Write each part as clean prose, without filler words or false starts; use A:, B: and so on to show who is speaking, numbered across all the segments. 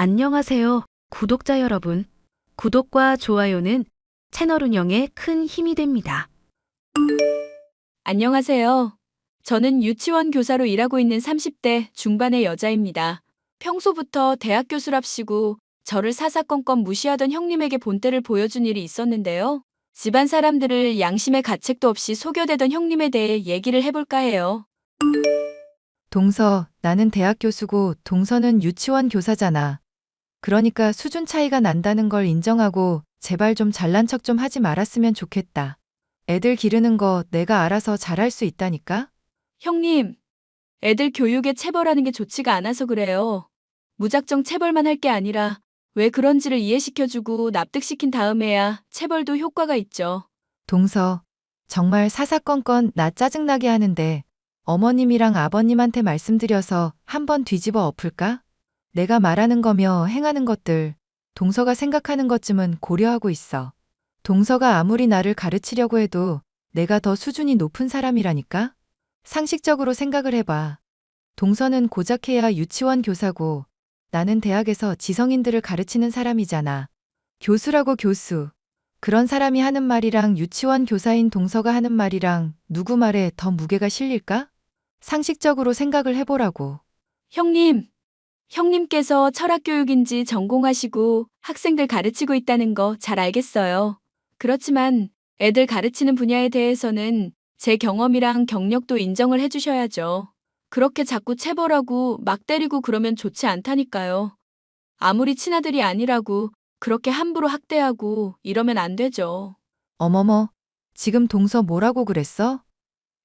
A: 안녕하세요, 구독자 여러분. 구독과 좋아요는 채널 운영에 큰 힘이 됩니다.
B: 안녕하세요. 저는 유치원 교사로 일하고 있는 30대 중반의 여자입니다. 평소부터 대학 교수랍시고 저를 사사건건 무시하던 형님에게 본때를 보여준 일이 있었는데요. 집안 사람들을 양심의 가책도 없이 속여대던 형님에 대해 얘기를 해볼까 해요.
C: 동서, 나는 대학 교수고 동서는 유치원 교사잖아. 그러니까 수준 차이가 난다는 걸 인정하고 제발 좀 잘난 척 좀 하지 말았으면 좋겠다. 애들 기르는 거 내가 알아서 잘할 수 있다니까?
B: 형님, 애들 교육에 체벌하는 게 좋지가 않아서 그래요. 무작정 체벌만 할 게 아니라 왜 그런지를 이해시켜주고 납득시킨 다음에야 체벌도 효과가 있죠.
C: 동서, 정말 사사건건 나 짜증나게 하는데 어머님이랑 아버님한테 말씀드려서 한번 뒤집어 엎을까? 내가 말하는 거며 행하는 것들, 동서가 생각하는 것쯤은 고려하고 있어. 동서가 아무리 나를 가르치려고 해도 내가 더 수준이 높은 사람이라니까? 상식적으로 생각을 해봐. 동서는 고작해야 유치원 교사고 나는 대학에서 지성인들을 가르치는 사람이잖아. 교수라고 교수. 그런 사람이 하는 말이랑 유치원 교사인 동서가 하는 말이랑 누구 말에 더 무게가 실릴까? 상식적으로 생각을 해보라고.
B: 형님, 형님께서 철학교육인지 전공하시고 학생들 가르치고 있다는 거 잘 알겠어요. 그렇지만 애들 가르치는 분야에 대해서는 제 경험이랑 경력도 인정을 해주셔야죠. 그렇게 자꾸 체벌하고 막 때리고 그러면 좋지 않다니까요. 아무리 친아들이 아니라고 그렇게 함부로 학대하고 이러면 안 되죠.
C: 어머머, 지금 동서 뭐라고 그랬어?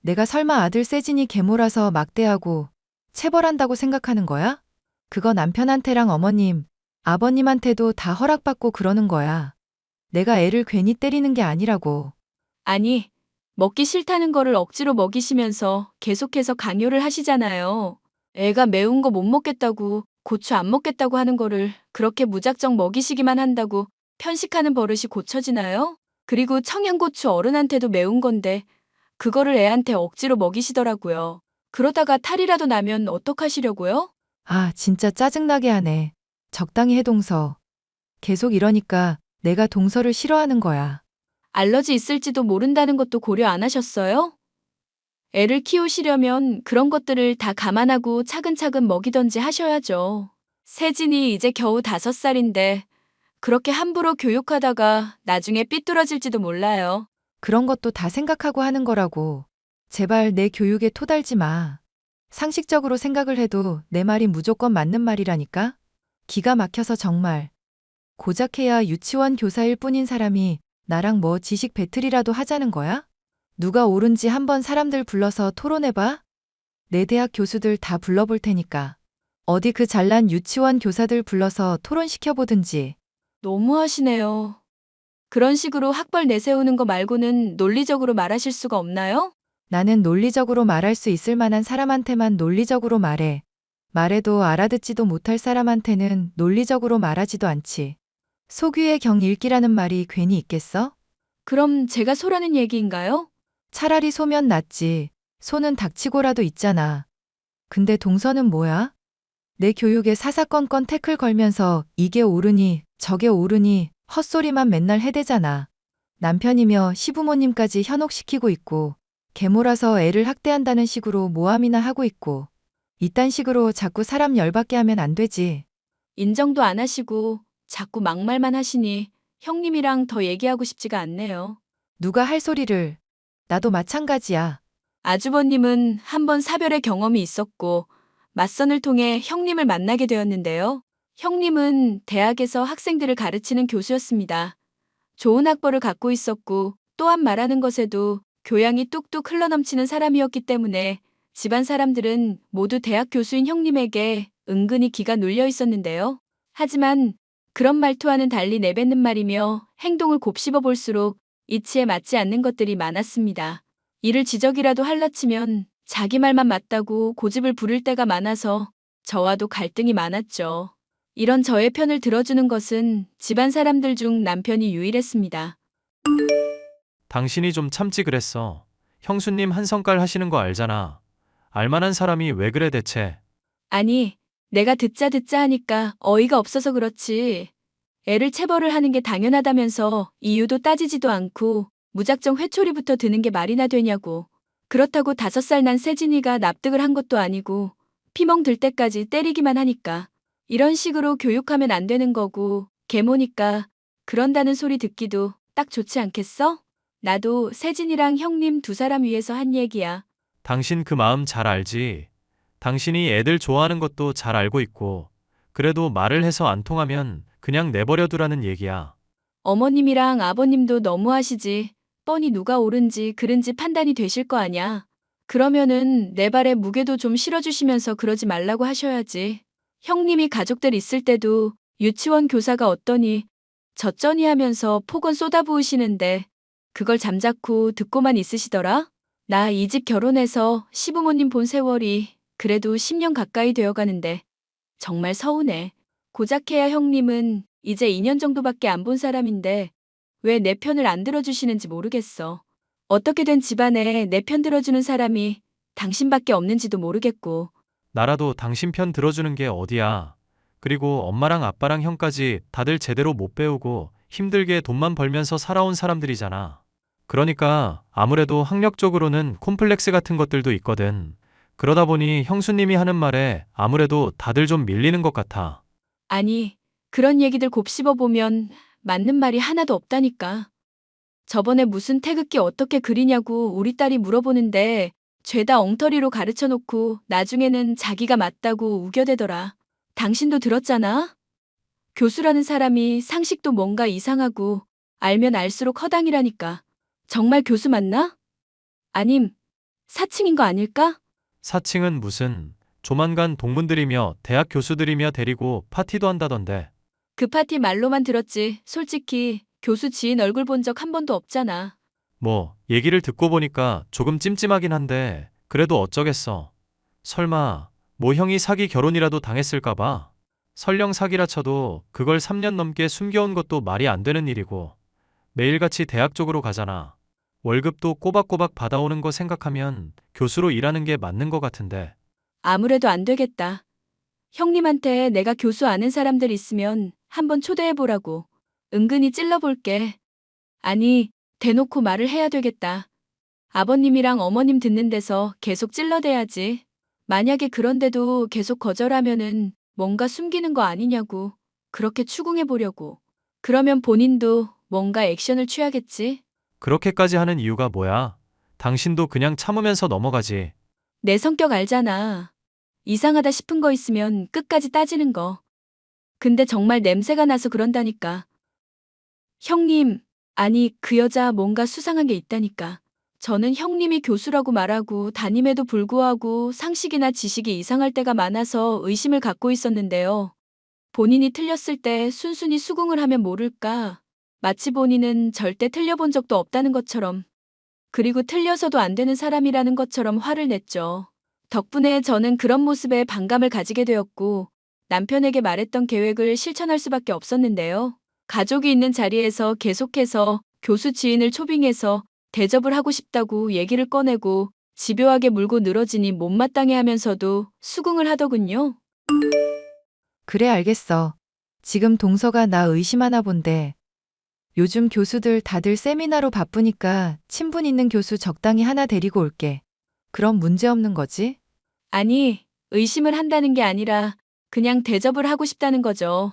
C: 내가 설마 아들 세진이 계모라서 막대하고 체벌한다고 생각하는 거야? 그거 남편한테랑 어머님, 아버님한테도 다 허락받고 그러는 거야. 내가 애를 괜히 때리는 게 아니라고.
B: 아니, 먹기 싫다는 거를 억지로 먹이시면서 계속해서 강요를 하시잖아요. 애가 매운 거 못 먹겠다고, 고추 안 먹겠다고 하는 거를 그렇게 무작정 먹이시기만 한다고 편식하는 버릇이 고쳐지나요? 그리고 청양고추 어른한테도 매운 건데, 그거를 애한테 억지로 먹이시더라고요. 그러다가 탈이라도 나면 어떡하시려고요?
C: 아, 진짜 짜증나게 하네. 적당히 해, 동서. 계속 이러니까 내가 동서를 싫어하는 거야.
B: 알러지 있을지도 모른다는 것도 고려 안 하셨어요? 애를 키우시려면 그런 것들을 다 감안하고 차근차근 먹이던지 하셔야죠. 세진이 이제 겨우 5살인데 그렇게 함부로 교육하다가 나중에 삐뚤어질지도 몰라요.
C: 그런 것도 다 생각하고 하는 거라고. 제발 내 교육에 토달지 마. 상식적으로 생각을 해도 내 말이 무조건 맞는 말이라니까? 기가 막혀서 정말. 고작해야 유치원 교사일 뿐인 사람이 나랑 뭐 지식 배틀이라도 하자는 거야? 누가 옳은지 한번 사람들 불러서 토론해봐? 내 대학 교수들 다 불러볼 테니까. 어디 그 잘난 유치원 교사들 불러서 토론시켜보든지.
B: 너무하시네요. 그런 식으로 학벌 내세우는 거 말고는 논리적으로 말하실 수가 없나요?
C: 나는 논리적으로 말할 수 있을 만한 사람한테만 논리적으로 말해. 말해도 알아듣지도 못할 사람한테는 논리적으로 말하지도 않지. 소귀의 경 읽기라는 말이 괜히 있겠어?
B: 그럼 제가 소라는 얘기인가요?
C: 차라리 소면 낫지. 소는 닥치고라도 있잖아. 근데 동서는 뭐야? 내 교육에 사사건건 태클 걸면서 이게 옳으니 저게 옳으니 헛소리만 맨날 해대잖아. 남편이며 시부모님까지 현혹시키고 있고 계모라서 애를 학대한다는 식으로 모함이나 하고 있고 이딴 식으로 자꾸 사람 열받게 하면 안 되지.
B: 인정도 안 하시고 자꾸 막말만 하시니 형님이랑 더 얘기하고 싶지가 않네요.
C: 누가 할 소리를. 나도 마찬가지야.
B: 아주버님은 한번 사별의 경험이 있었고 맞선을 통해 형님을 만나게 되었는데요. 형님은 대학에서 학생들을 가르치는 교수였습니다. 좋은 학벌을 갖고 있었고 또한 말하는 것에도 교양이 뚝뚝 흘러넘치는 사람이었기 때문에 집안 사람들은 모두 대학 교수인 형님에게 은근히 기가 눌려 있었는데요. 하지만 그런 말투와는 달리 내뱉는 말이며 행동을 곱씹어 볼수록 이치에 맞지 않는 것들이 많았습니다. 이를 지적이라도 할라치면 자기 말만 맞다고 고집을 부릴 때가 많아서 저와도 갈등이 많았죠. 이런 저의 편을 들어주는 것은 집안 사람들 중 남편이 유일했습니다.
D: 당신이 좀 참지 그랬어. 형수님 한 성깔 하시는 거 알잖아. 알만한 사람이 왜 그래 대체.
B: 아니, 내가 듣자 듣자 하니까 어이가 없어서 그렇지. 애를 체벌을 하는 게 당연하다면서 이유도 따지지도 않고 무작정 회초리부터 드는 게 말이나 되냐고. 그렇다고 5살 난 세진이가 납득을 한 것도 아니고 피멍 들 때까지 때리기만 하니까. 이런 식으로 교육하면 안 되는 거고 계모니까 그런다는 소리 듣기도 딱 좋지 않겠어? 나도 세진이랑 형님 2사람 위해서 한 얘기야.
D: 당신 그 마음 잘 알지? 당신이 애들 좋아하는 것도 잘 알고 있고, 그래도 말을 해서 안 통하면 그냥 내버려 두라는 얘기야.
B: 어머님이랑 아버님도 너무하시지. 뻔히 누가 옳은지 그른지 판단이 되실 거 아냐. 그러면은 내 발에 무게도 좀 실어주시면서 그러지 말라고 하셔야지. 형님이 가족들 있을 때도 유치원 교사가 어떠니 저쩌니 하면서 폭언 쏟아부으시는데 그걸 잠자코 듣고만 있으시더라? 나 이 집 결혼해서 시부모님 본 세월이 그래도 10년 가까이 되어 가는데 정말 서운해. 고작해야 형님은 이제 2년 정도밖에 안 본 사람인데 왜 내 편을 안 들어주시는지 모르겠어. 어떻게 된 집안에 내 편 들어주는 사람이 당신밖에 없는지도 모르겠고.
D: 나라도 당신 편 들어주는 게 어디야. 그리고 엄마랑 아빠랑 형까지 다들 제대로 못 배우고 힘들게 돈만 벌면서 살아온 사람들이잖아. 그러니까 아무래도 학력적으로는 콤플렉스 같은 것들도 있거든. 그러다 보니 형수님이 하는 말에 아무래도 다들 좀 밀리는 것 같아.
B: 아니, 그런 얘기들 곱씹어 보면 맞는 말이 하나도 없다니까. 저번에 무슨 태극기 어떻게 그리냐고 우리 딸이 물어보는데 죄다 엉터리로 가르쳐 놓고 나중에는 자기가 맞다고 우겨대더라. 당신도 들었잖아? 교수라는 사람이 상식도 뭔가 이상하고 알면 알수록 허당이라니까. 정말 교수 맞나? 아님, 사칭인 거 아닐까?
D: 사칭은 무슨, 조만간 동문들이며 대학 교수들이며 데리고 파티도 한다던데.
B: 그 파티 말로만 들었지. 솔직히 교수 지인 얼굴 본 적 한 번도 없잖아.
D: 뭐, 얘기를 듣고 보니까 조금 찜찜하긴 한데, 그래도 어쩌겠어. 설마, 뭐 형이 사기 결혼이라도 당했을까봐? 설령 사기라 쳐도 그걸 3년 넘게 숨겨온 것도 말이 안 되는 일이고, 매일같이 대학 쪽으로 가잖아. 월급도 꼬박꼬박 받아오는 거 생각하면 교수로 일하는 게 맞는 것 같은데.
B: 아무래도 안 되겠다. 형님한테 내가 교수 아는 사람들 있으면 한번 초대해보라고. 은근히 찔러볼게. 아니, 대놓고 말을 해야 되겠다. 아버님이랑 어머님 듣는 데서 계속 찔러대야지. 만약에 그런데도 계속 거절하면은 뭔가 숨기는 거 아니냐고. 그렇게 추궁해보려고. 그러면 본인도 뭔가 액션을 취하겠지.
D: 그렇게까지 하는 이유가 뭐야? 당신도 그냥 참으면서 넘어가지.
B: 내 성격 알잖아. 이상하다 싶은 거 있으면 끝까지 따지는 거. 근데 정말 냄새가 나서 그런다니까. 형님, 아니 그 여자 뭔가 수상한 게 있다니까. 저는 형님이 교수라고 말하고 담임에도 불구하고 상식이나 지식이 이상할 때가 많아서 의심을 갖고 있었는데요. 본인이 틀렸을 때 순순히 수긍을 하면 모를까. 마치 본인은 절대 틀려본 적도 없다는 것처럼. 그리고 틀려서도 안 되는 사람이라는 것처럼 화를 냈죠. 덕분에 저는 그런 모습에 반감을 가지게 되었고 남편에게 말했던 계획을 실천할 수밖에 없었는데요. 가족이 있는 자리에서 계속해서 교수 지인을 초빙해서 대접을 하고 싶다고 얘기를 꺼내고 집요하게 물고 늘어지니 못마땅해 하면서도 수긍을 하더군요.
C: 그래, 알겠어. 지금 동서가 나 의심하나 본데. 요즘 교수들 다들 세미나로 바쁘니까 친분 있는 교수 적당히 하나 데리고 올게. 그럼 문제 없는 거지?
B: 아니, 의심을 한다는 게 아니라 그냥 대접을 하고 싶다는 거죠.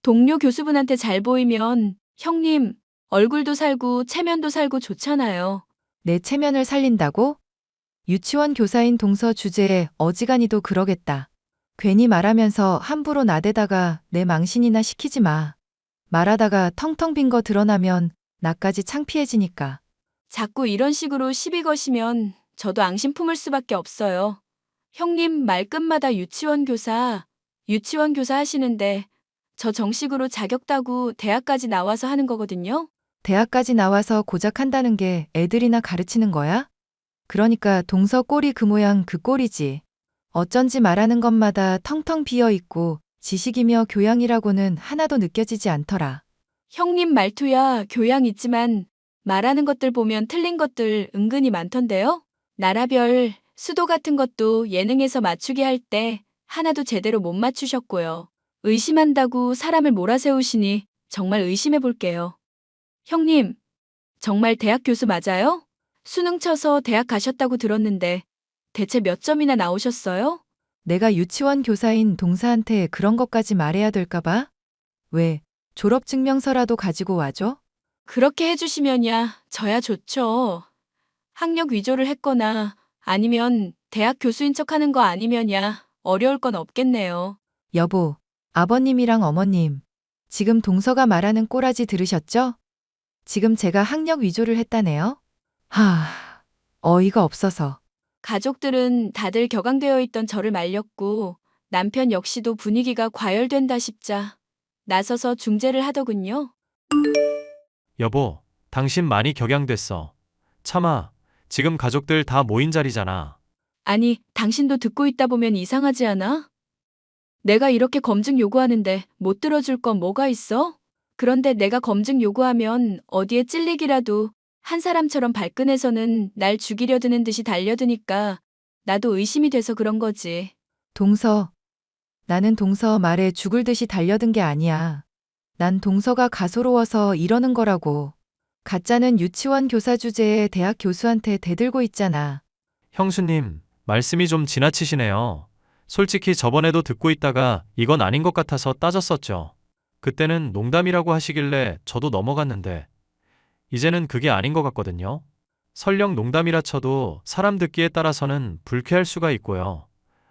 B: 동료 교수분한테 잘 보이면 형님, 얼굴도 살고 체면도 살고 좋잖아요.
C: 내 체면을 살린다고? 유치원 교사인 동서 주제에 어지간히도 그러겠다. 괜히 말하면서 함부로 나대다가 내 망신이나 시키지 마. 말하다가 텅텅 빈 거 드러나면 나까지 창피해지니까.
B: 자꾸 이런 식으로 시비 거시면 저도 앙심 품을 수밖에 없어요. 형님 말끝마다 유치원 교사 하시는데 저 정식으로 자격 따고 대학까지 나와서 하는 거거든요.
C: 대학까지 나와서 고작 한다는 게 애들이나 가르치는 거야? 그러니까 동서 꼴이 그 모양 그 꼴이지. 어쩐지 말하는 것마다 텅텅 비어 있고 지식이며 교양이라고는 하나도 느껴지지 않더라.
B: 형님 말투야 교양 있지만 말하는 것들 보면 틀린 것들 은근히 많던데요. 나라별 수도 같은 것도 예능에서 맞추기 할 때 하나도 제대로 못 맞추셨고요. 의심한다고 사람을 몰아세우시니 정말 의심해 볼게요. 형님, 정말 대학 교수 맞아요? 수능 쳐서 대학 가셨다고 들었는데 대체 몇 점이나 나오셨어요?
C: 내가 유치원 교사인 동사한테 그런 것까지 말해야 될까봐? 왜, 졸업증명서라도 가지고 와줘?
B: 그렇게 해주시면야 저야 좋죠. 학력 위조를 했거나 아니면 대학 교수인 척하는 거 아니면야 어려울 건 없겠네요.
C: 여보, 아버님이랑 어머님, 지금 동서가 말하는 꼬라지 들으셨죠? 지금 제가 학력 위조를 했다네요? 어이가 없어서.
B: 가족들은 다들 격앙되어 있던 저를 말렸고 남편 역시도 분위기가 과열된다 싶자 나서서 중재를 하더군요.
D: 여보, 당신 많이 격양됐어. 참아. 지금 가족들 다 모인 자리잖아.
B: 아니, 당신도 듣고 있다 보면 이상하지 않아? 내가 이렇게 검증 요구하는데 못 들어줄 건 뭐가 있어? 그런데 내가 검증 요구하면 어디에 찔리기라도 한 사람처럼 발끈해서는 날 죽이려 드는 듯이 달려드니까 나도 의심이 돼서 그런 거지.
C: 동서, 나는 동서 말에 죽을 듯이 달려든 게 아니야. 난 동서가 가소로워서 이러는 거라고. 가짜는 유치원 교사 주제에 대학 교수한테 대들고 있잖아.
D: 형수님, 말씀이 좀 지나치시네요. 솔직히 저번에도 듣고 있다가 이건 아닌 것 같아서 따졌었죠. 그때는 농담이라고 하시길래 저도 넘어갔는데 이제는 그게 아닌 것 같거든요. 설령 농담이라 쳐도 사람 듣기에 따라서는 불쾌할 수가 있고요.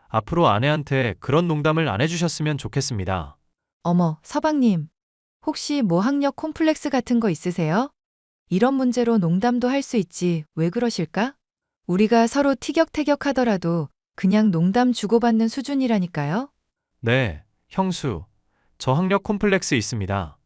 D: 앞으로 아내한테 그런 농담을 안 해주셨으면 좋겠습니다.
C: 어머, 서방님. 혹시 뭐 학력 콤플렉스 같은 거 있으세요? 이런 문제로 농담도 할 수 있지, 왜 그러실까? 우리가 서로 티격태격 하더라도 그냥 농담 주고받는 수준이라니까요?
D: 네, 형수. 저 학력 콤플렉스 있습니다.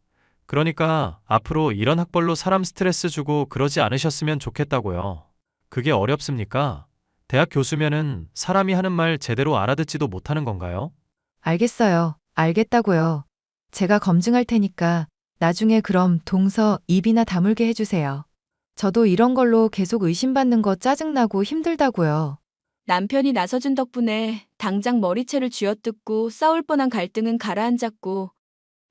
D: 그러니까 앞으로 이런 학벌로 사람 스트레스 주고 그러지 않으셨으면 좋겠다고요. 그게 어렵습니까? 대학 교수면은 사람이 하는 말 제대로 알아듣지도 못하는 건가요?
C: 알겠어요. 알겠다고요. 제가 검증할 테니까 나중에 그럼 동서 입이나 다물게 해주세요. 저도 이런 걸로 계속 의심받는 거 짜증나고 힘들다고요.
B: 남편이 나서준 덕분에 당장 머리채를 쥐어뜯고 싸울 뻔한 갈등은 가라앉았고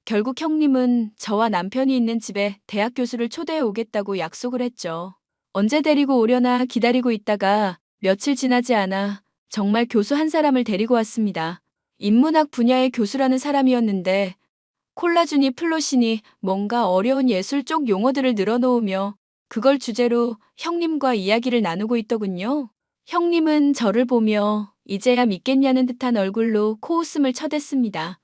B: 결국 형님은 저와 남편이 있는 집에 대학 교수를 초대해 오겠다고 약속을 했죠. 언제 데리고 오려나 기다리고 있다가 며칠 지나지 않아 정말 교수 한 사람을 데리고 왔습니다. 인문학 분야의 교수라는 사람이었는데 콜라주니 플로시니 뭔가 어려운 예술 쪽 용어들을 늘어놓으며 그걸 주제로 형님과 이야기를 나누고 있더군요. 형님은 저를 보며 이제야 믿겠냐는 듯한 얼굴로 코웃음을 쳐댔습니다.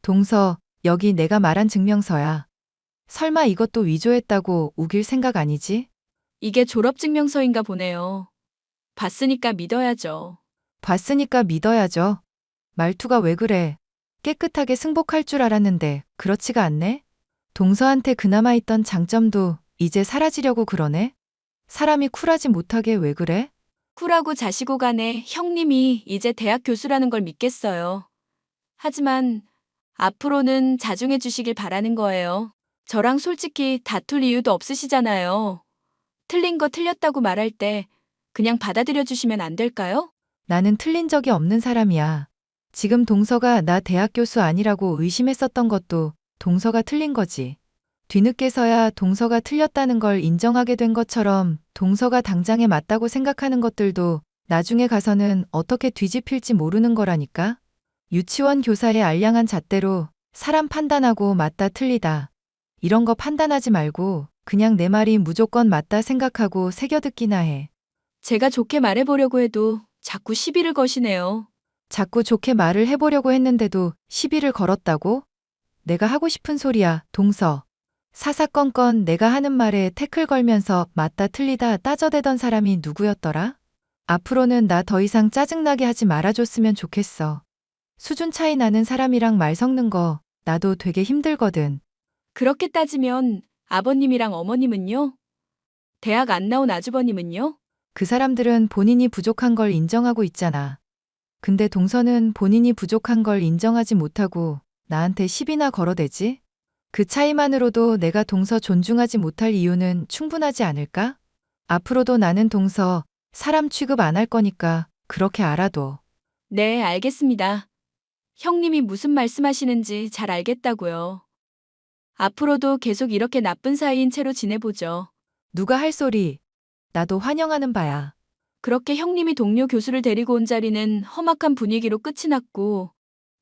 C: 동서, 여기 내가 말한 증명서야. 설마 이것도 위조했다고 우길 생각 아니지?
B: 이게 졸업증명서인가 보네요. 봤으니까 믿어야죠.
C: 봤으니까 믿어야죠. 말투가 왜 그래? 깨끗하게 승복할 줄 알았는데 그렇지가 않네? 동서한테 그나마 있던 장점도 이제 사라지려고 그러네? 사람이 쿨하지 못하게 왜 그래?
B: 쿨하고 자시고 간에 형님이 이제 대학 교수라는 걸 믿겠어요. 하지만 앞으로는 자중해 주시길 바라는 거예요. 저랑 솔직히 다툴 이유도 없으시잖아요. 틀린 거 틀렸다고 말할 때 그냥 받아들여 주시면 안 될까요?
C: 나는 틀린 적이 없는 사람이야. 지금 동서가 나 대학 교수 아니라고 의심했었던 것도 동서가 틀린 거지. 뒤늦게서야 동서가 틀렸다는 걸 인정하게 된 것처럼 동서가 당장에 맞다고 생각하는 것들도 나중에 가서는 어떻게 뒤집힐지 모르는 거라니까. 유치원 교사의 알량한 잣대로 사람 판단하고 맞다 틀리다. 이런 거 판단하지 말고 그냥 내 말이 무조건 맞다 생각하고 새겨듣기나 해.
B: 제가 좋게 말해보려고 해도 자꾸 시비를 거시네요.
C: 자꾸 좋게 말을 해보려고 했는데도 시비를 걸었다고? 내가 하고 싶은 소리야, 동서. 사사건건 내가 하는 말에 태클 걸면서 맞다 틀리다 따져대던 사람이 누구였더라? 앞으로는 나 더 이상 짜증나게 하지 말아줬으면 좋겠어. 수준 차이 나는 사람이랑 말 섞는 거 나도 되게 힘들거든.
B: 그렇게 따지면 아버님이랑 어머님은요? 대학 안 나온 아주버님은요?
C: 그 사람들은 본인이 부족한 걸 인정하고 있잖아. 근데 동서는 본인이 부족한 걸 인정하지 못하고 나한테 시비나 걸어대지? 그 차이만으로도 내가 동서 존중하지 못할 이유는 충분하지 않을까? 앞으로도 나는 동서 사람 취급 안 할 거니까 그렇게 알아둬.
B: 네, 알겠습니다. 형님이 무슨 말씀하시는지 잘 알겠다고요. 앞으로도 계속 이렇게 나쁜 사이인 채로 지내보죠.
C: 누가 할 소리. 나도 환영하는 바야.
B: 그렇게 형님이 동료 교수를 데리고 온 자리는 험악한 분위기로 끝이 났고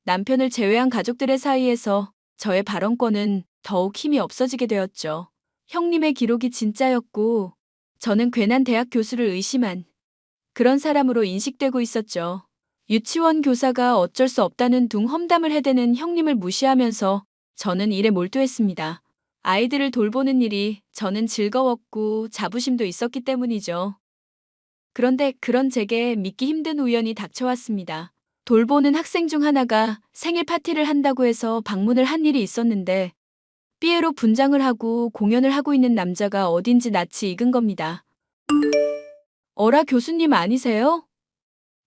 B: 남편을 제외한 가족들의 사이에서 저의 발언권은 더욱 힘이 없어지게 되었죠. 형님의 기록이 진짜였고 저는 괜한 대학 교수를 의심한 그런 사람으로 인식되고 있었죠. 유치원 교사가 어쩔 수 없다는 둥 험담을 해대는 형님을 무시하면서 저는 일에 몰두했습니다. 아이들을 돌보는 일이 저는 즐거웠고 자부심도 있었기 때문이죠. 그런데 그런 제게 믿기 힘든 우연이 닥쳐왔습니다. 돌보는 학생 중 하나가 생일 파티를 한다고 해서 방문을 한 일이 있었는데 삐에로 분장을 하고 공연을 하고 있는 남자가 어딘지 낯이 익은 겁니다. 어라 교수님 아니세요?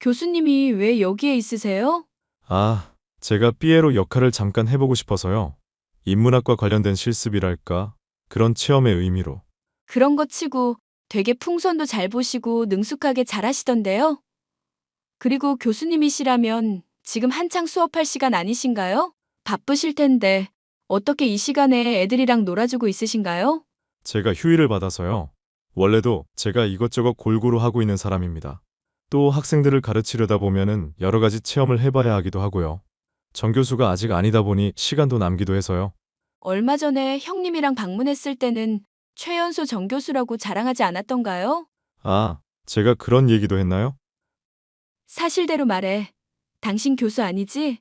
B: 교수님이 왜 여기에 있으세요?
E: 아, 제가 삐에로 역할을 잠깐 해보고 싶어서요. 인문학과 관련된 실습이랄까? 그런 체험의 의미로.
B: 그런 거 치고 되게 풍선도 잘 보시고 능숙하게 잘하시던데요? 그리고 교수님이시라면 지금 한창 수업할 시간 아니신가요? 바쁘실 텐데 어떻게 이 시간에 애들이랑 놀아주고 있으신가요?
E: 제가 휴일을 받아서요. 원래도 제가 이것저것 골고루 하고 있는 사람입니다. 또 학생들을 가르치려다 보면은 여러 가지 체험을 해봐야 하기도 하고요. 정 교수가 아직 아니다 보니 시간도 남기도 해서요.
B: 얼마 전에 형님이랑 방문했을 때는 최연소 정교수라고 자랑하지 않았던가요?
E: 아, 제가 그런 얘기도 했나요?
B: 사실대로 말해. 당신 교수 아니지?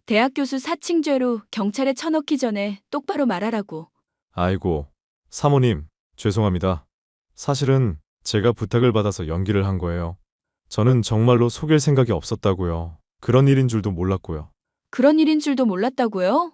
B: 대학 교수 사칭죄로 경찰에 쳐넣기 전에 똑바로 말하라고.
E: 아이고, 사모님, 죄송합니다. 사실은 제가 부탁을 받아서 연기를 한 거예요. 저는 정말로 속일 생각이 없었다고요. 그런 일인 줄도 몰랐고요.
B: 그런 일인 줄도 몰랐다고요?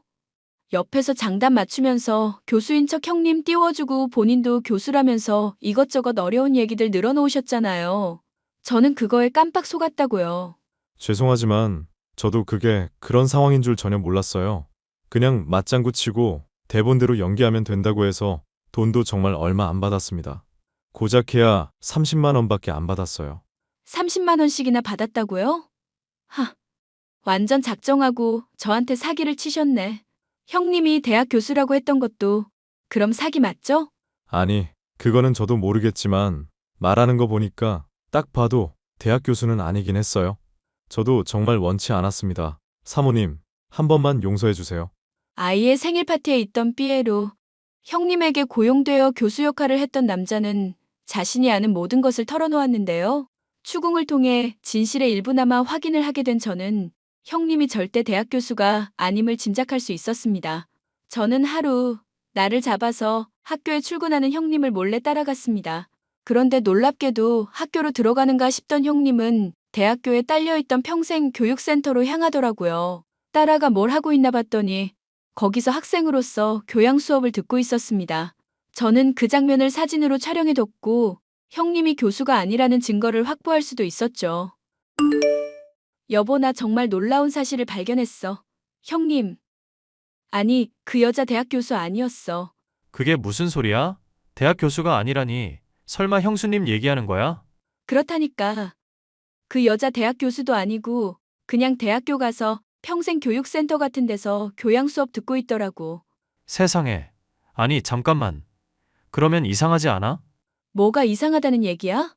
B: 옆에서 장단 맞추면서 교수인 척 형님 띄워주고 본인도 교수라면서 이것저것 어려운 얘기들 늘어놓으셨잖아요. 저는 그거에 깜빡 속았다고요.
E: 죄송하지만 저도 그게 그런 상황인 줄 전혀 몰랐어요. 그냥 맞장구 치고 대본대로 연기하면 된다고 해서 돈도 정말 얼마 안 받았습니다. 고작 해야 30만 원밖에 안 받았어요.
B: 30만 원씩이나 받았다고요? 하, 완전 작정하고 저한테 사기를 치셨네. 형님이 대학 교수라고 했던 것도 그럼 사기 맞죠?
E: 아니, 그거는 저도 모르겠지만 말하는 거 보니까 딱 봐도 대학 교수는 아니긴 했어요. 저도 정말 원치 않았습니다. 사모님, 한 번만 용서해 주세요.
B: 아이의 생일 파티에 있던 삐에로 형님에게 고용되어 교수 역할을 했던 남자는 자신이 아는 모든 것을 털어놓았는데요. 추궁을 통해 진실의 일부나마 확인을 하게 된 저는 형님이 절대 대학 교수가 아님을 짐작할 수 있었습니다. 저는 하루 나를 잡아서 학교에 출근하는 형님을 몰래 따라갔습니다. 그런데 놀랍게도 학교로 들어가는가 싶던 형님은 대학교에 딸려있던 평생 교육센터로 향하더라고요. 딸아가 뭘 하고 있나 봤더니 거기서 학생으로서 교양 수업을 듣고 있었습니다. 저는 그 장면을 사진으로 촬영해뒀고 형님이 교수가 아니라는 증거를 확보할 수도 있었죠. 여보, 나 정말 놀라운 사실을 발견했어. 형님. 아니, 그 여자 대학 교수 아니었어.
D: 그게 무슨 소리야? 대학 교수가 아니라니. 설마 형수님 얘기하는 거야?
B: 그렇다니까. 그 여자 대학 교수도 아니고 그냥 대학교 가서 평생 교육센터 같은 데서 교양 수업 듣고 있더라고.
D: 세상에. 아니, 잠깐만. 그러면 이상하지 않아?
B: 뭐가 이상하다는 얘기야?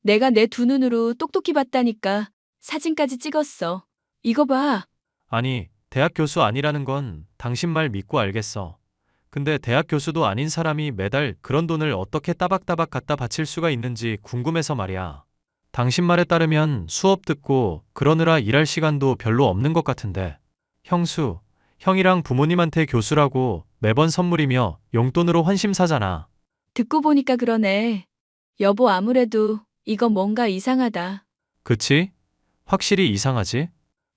B: 내가 내 두 눈으로 똑똑히 봤다니까. 사진까지 찍었어. 이거 봐.
D: 아니, 대학 교수 아니라는 건 당신 말 믿고 알겠어. 근데 대학 교수도 아닌 사람이 매달 그런 돈을 어떻게 따박따박 갖다 바칠 수가 있는지 궁금해서 말이야. 당신 말에 따르면 수업 듣고 그러느라 일할 시간도 별로 없는 것 같은데. 형수, 형이랑 부모님한테 교수라고 매번 선물이며 용돈으로 환심 사잖아.
B: 듣고 보니까 그러네. 여보, 아무래도 이거 뭔가 이상하다.
D: 그치? 확실히 이상하지?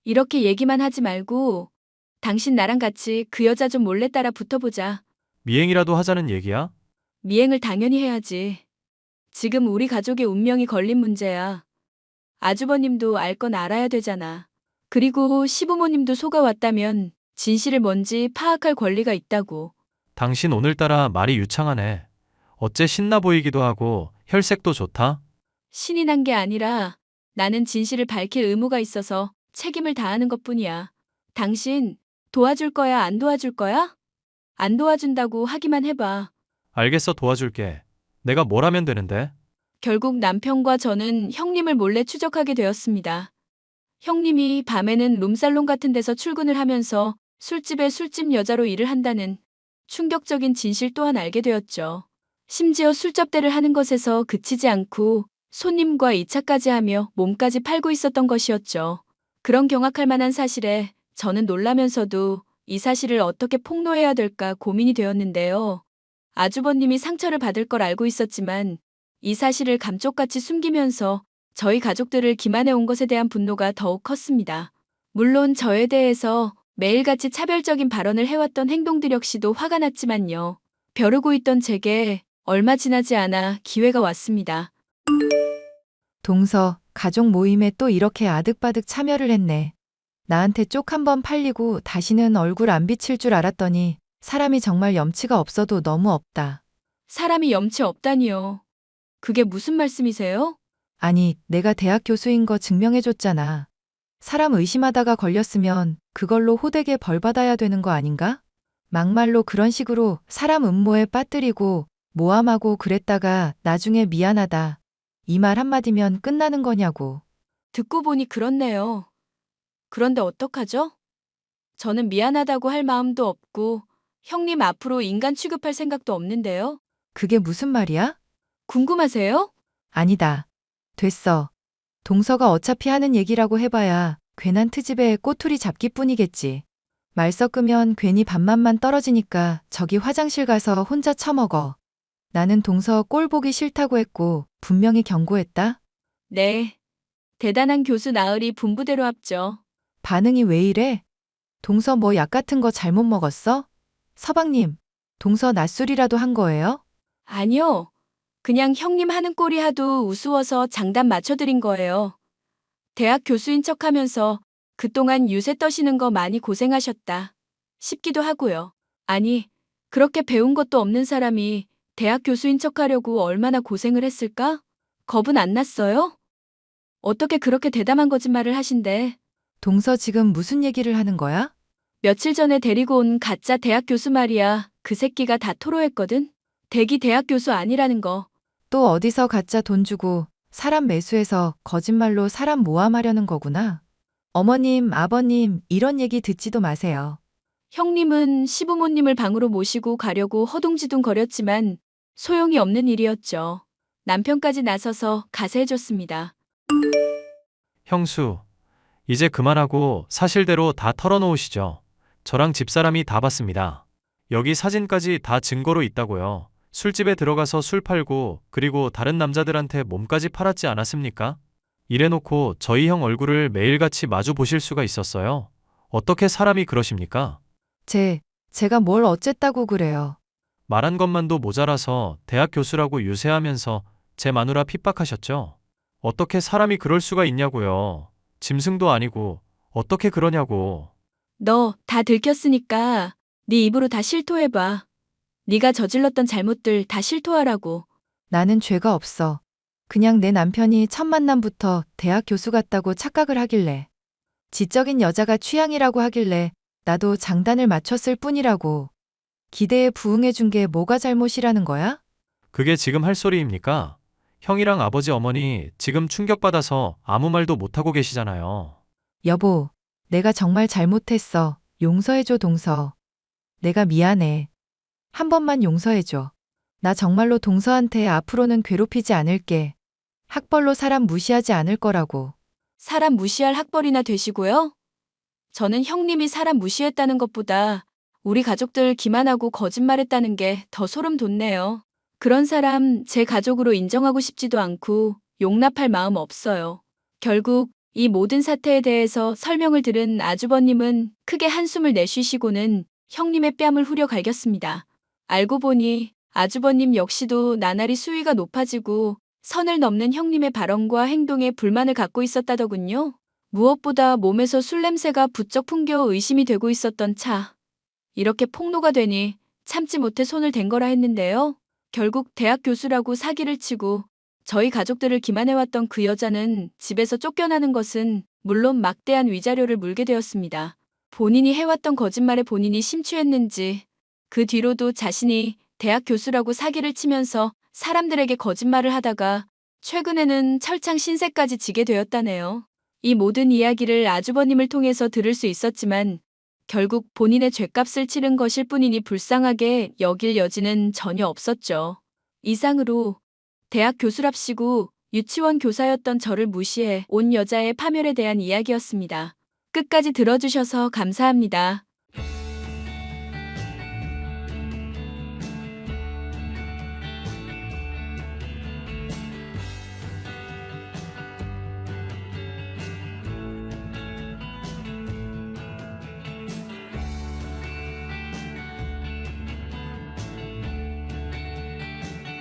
B: 이렇게 얘기만 하지 말고 당신 나랑 같이 그 여자 좀 몰래 따라 붙어보자.
D: 미행이라도 하자는 얘기야?
B: 미행을 당연히 해야지. 지금 우리 가족의 운명이 걸린 문제야. 아주버님도 알 건 알아야 되잖아. 그리고 시부모님도 속아왔다면 진실을 뭔지 파악할 권리가 있다고.
D: 당신 오늘따라 말이 유창하네. 어째 신나 보이기도 하고 혈색도 좋다?
B: 신이 난 게 아니라 나는 진실을 밝힐 의무가 있어서 책임을 다하는 것뿐이야. 당신 도와줄 거야, 안 도와줄 거야? 안 도와준다고 하기만 해봐.
D: 알겠어, 도와줄게. 내가 뭘 하면 되는데?
B: 결국 남편과 저는 형님을 몰래 추적하게 되었습니다. 형님이 밤에는 룸살롱 같은 데서 출근을 하면서 술집에 술집 여자로 일을 한다는 충격적인 진실 또한 알게 되었죠. 심지어 술접대를 하는 것에서 그치지 않고 손님과 2차까지 하며 몸까지 팔고 있었던 것이었죠. 그런 경악할 만한 사실에 저는 놀라면서도 이 사실을 어떻게 폭로해야 될까 고민이 되었는데요. 아주버님이 상처를 받을 걸 알고 있었지만 이 사실을 감쪽같이 숨기면서 저희 가족들을 기만해 온 것에 대한 분노가 더욱 컸습니다. 물론 저에 대해서 매일같이 차별적인 발언을 해왔던 행동들 역시도 화가 났지만요. 벼르고 있던 제게 얼마 지나지 않아 기회가 왔습니다.
C: 동서, 가족 모임에 또 이렇게 아득바득 참여를 했네. 나한테 쪽 한 번 팔리고 다시는 얼굴 안 비칠 줄 알았더니 사람이 정말 염치가 없어도 너무 없다.
B: 사람이 염치 없다니요. 그게 무슨 말씀이세요?
C: 아니, 내가 대학 교수인 거 증명해줬잖아. 사람 의심하다가 걸렸으면 그걸로 호되게 벌 받아야 되는 거 아닌가? 막말로 그런 식으로 사람 음모에 빠뜨리고 모함하고 그랬다가 나중에 미안하다. 이 말 한마디면 끝나는 거냐고.
B: 듣고 보니 그렇네요. 그런데 어떡하죠? 저는 미안하다고 할 마음도 없고 형님 앞으로 인간 취급할 생각도 없는데요.
C: 그게 무슨 말이야?
B: 궁금하세요?
C: 아니다. 됐어. 동서가 어차피 하는 얘기라고 해봐야 괜한 트집에 꼬투리 잡기뿐이겠지. 말 섞으면 괜히 밥맛만 떨어지니까 저기 화장실 가서 혼자 처먹어. 나는 동서 꼴 보기 싫다고 했고 분명히 경고했다.
B: 네. 대단한 교수 나으리 분부대로 합죠.
C: 반응이 왜 이래? 동서 뭐 약 같은 거 잘못 먹었어? 서방님, 동서 낯술이라도 한 거예요?
B: 아니요. 그냥 형님 하는 꼴이 하도 우스워서 장단 맞춰드린 거예요. 대학 교수인 척하면서 그동안 유세 떠시는 거 많이 고생하셨다 싶기도 하고요. 아니, 그렇게 배운 것도 없는 사람이 대학 교수인 척하려고 얼마나 고생을 했을까? 겁은 안 났어요? 어떻게 그렇게 대담한 거짓말을 하신대?
C: 동서 지금 무슨 얘기를 하는 거야?
B: 며칠 전에 데리고 온 가짜 대학 교수 말이야. 그 새끼가 다 토로했거든. 대기 대학 교수 아니라는 거.
C: 또 어디서 가짜 돈 주고 사람 매수해서 거짓말로 사람 모함하려는 거구나. 어머님, 아버님, 이런 얘기 듣지도 마세요.
B: 형님은 시부모님을 방으로 모시고 가려고 허둥지둥 거렸지만 소용이 없는 일이었죠. 남편까지 나서서 가세해줬습니다.
D: 형수, 이제 그만하고 사실대로 다 털어놓으시죠. 저랑 집사람이 다 봤습니다. 여기 사진까지 다 증거로 있다고요. 술집에 들어가서 술 팔고 그리고 다른 남자들한테 몸까지 팔았지 않았습니까? 이래놓고 저희 형 얼굴을 매일같이 마주 보실 수가 있었어요. 어떻게 사람이 그러십니까?
C: 제가 뭘 어쨌다고 그래요.
D: 말한 것만도 모자라서 대학 교수라고 유세하면서 제 마누라 핍박하셨죠? 어떻게 사람이 그럴 수가 있냐고요. 짐승도 아니고 어떻게 그러냐고.
B: 너 다 들켰으니까 네 입으로 다 실토해봐. 네가 저질렀던 잘못들 다 실토하라고.
C: 나는 죄가 없어. 그냥 내 남편이 첫 만남부터 대학 교수 같다고 착각을 하길래. 지적인 여자가 취향이라고 하길래 나도 장단을 맞췄을 뿐이라고. 기대에 부응해 준 게 뭐가 잘못이라는 거야?
D: 그게 지금 할 소리입니까? 형이랑 아버지 어머니 지금 충격받아서 아무 말도 못하고 계시잖아요.
C: 여보, 내가 정말 잘못했어. 용서해줘, 동서. 내가 미안해. 한 번만 용서해줘. 나 정말로 동서한테 앞으로는 괴롭히지 않을게. 학벌로 사람 무시하지 않을 거라고.
B: 사람 무시할 학벌이나 되시고요. 저는 형님이 사람 무시했다는 것보다 우리 가족들 기만하고 거짓말했다는 게 더 소름 돋네요. 그런 사람 제 가족으로 인정하고 싶지도 않고 용납할 마음 없어요. 결국 이 모든 사태에 대해서 설명을 들은 아주버님은 크게 한숨을 내쉬시고는 형님의 뺨을 후려 갈겼습니다. 알고 보니 아주버님 역시도 나날이 수위가 높아지고 선을 넘는 형님의 발언과 행동에 불만을 갖고 있었다더군요. 무엇보다 몸에서 술 냄새가 부쩍 풍겨 의심이 되고 있었던 차. 이렇게 폭로가 되니 참지 못해 손을 댄 거라 했는데요. 결국 대학 교수라고 사기를 치고 저희 가족들을 기만해왔던 그 여자는 집에서 쫓겨나는 것은 물론 막대한 위자료를 물게 되었습니다. 본인이 해왔던 거짓말에 본인이 심취했는지 그 뒤로도 자신이 대학 교수라고 사기를 치면서 사람들에게 거짓말을 하다가 최근에는 철창 신세까지 지게 되었다네요. 이 모든 이야기를 아주버님을 통해서 들을 수 있었지만 결국 본인의 죗값을 치른 것일 뿐이니 불쌍하게 여길 여지는 전혀 없었죠. 이상으로 대학 교수랍시고 유치원 교사였던 저를 무시해 온 여자의 파멸에 대한 이야기였습니다. 끝까지 들어주셔서 감사합니다.